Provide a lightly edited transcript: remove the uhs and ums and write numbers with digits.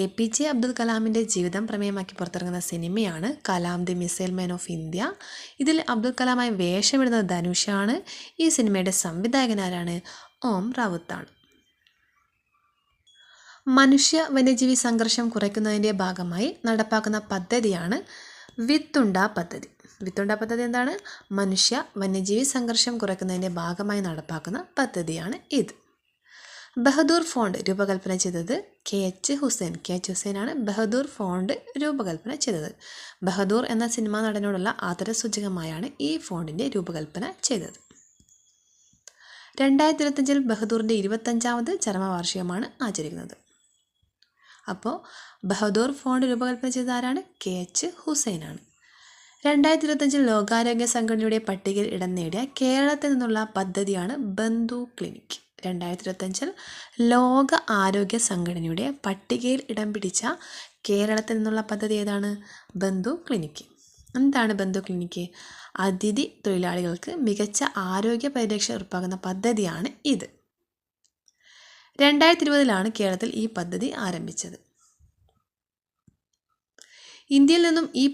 APJ Abdul കലാമിൻ്റെ ജീവിതം പ്രമേയമാക്കി പുറത്തിറങ്ങുന്ന സിനിമയാണ് Kalam the missile man of India. ഇതിൽ അബ്ദുൽ കലാമായി വേഷമിടുന്നത് ധനുഷാണ്. ഈ സിനിമയുടെ സംവിധായകൻ ആരാണ്? ഓം റാവുത്താണ്. മനുഷ്യ വന്യജീവി സംഘർഷം കുറയ്ക്കുന്നതിൻ്റെ ഭാഗമായി നടപ്പാക്കുന്ന പദ്ധതിയാണ് വിത്തുണ്ട പദ്ധതി. വിത്തുണ്ട പദ്ധതി എന്താണ്? മനുഷ്യ വന്യജീവി സംഘർഷം കുറയ്ക്കുന്നതിൻ്റെ ഭാഗമായി നടപ്പാക്കുന്ന പദ്ധതിയാണ് ഇത്. ബഹദൂർ ഫോണ്ട് രൂപകൽപ്പന ചെയ്തത് KH ഹുസൈൻ. KH ഹുസൈനാണ് ബഹദൂർ ഫോണ്ട് രൂപകൽപ്പന ചെയ്തത്. ബഹദൂർ എന്ന സിനിമാ നടനോടുള്ള ആദരസൂചകമായാണ് ഈ ഫോണ്ടിൻ്റെ രൂപകൽപ്പന ചെയ്തത്. 2025 ബഹദൂറിൻ്റെ 25ാമത് ചരമവാർഷികമാണ് ആചരിക്കുന്നത്. അപ്പോൾ ബഹദൂർ ഫോണ്ട് രൂപകൽപ്പന ചെയ്ത ആരാണ്? KH ഹുസൈനാണ്. 2025 ലോകാരോഗ്യ സംഘടനയുടെ പട്ടികയിൽ ഇടം നേടിയ കേരളത്തിൽ നിന്നുള്ള പദ്ധതിയാണ് ബന്ധു ക്ലിനിക്. 2025 ലോക ആരോഗ്യ സംഘടനയുടെ പട്ടികയിൽ ഇടം പിടിച്ച കേരളത്തിൽ നിന്നുള്ള പദ്ധതി ഏതാണ്? ബന്ധു ക്ലിനിക്. എന്താണ് ബന്ധു ക്ലിനിക്? അതിഥി തൊഴിലാളികൾക്ക് മികച്ച ആരോഗ്യ പരിരക്ഷ ഉറപ്പാക്കുന്ന പദ്ധതിയാണ് ഇത്. 2020 കേരളത്തിൽ ഈ പദ്ധതി ആരംഭിച്ചത്. ഇന്ത്യയിൽ നിന്നും ഈ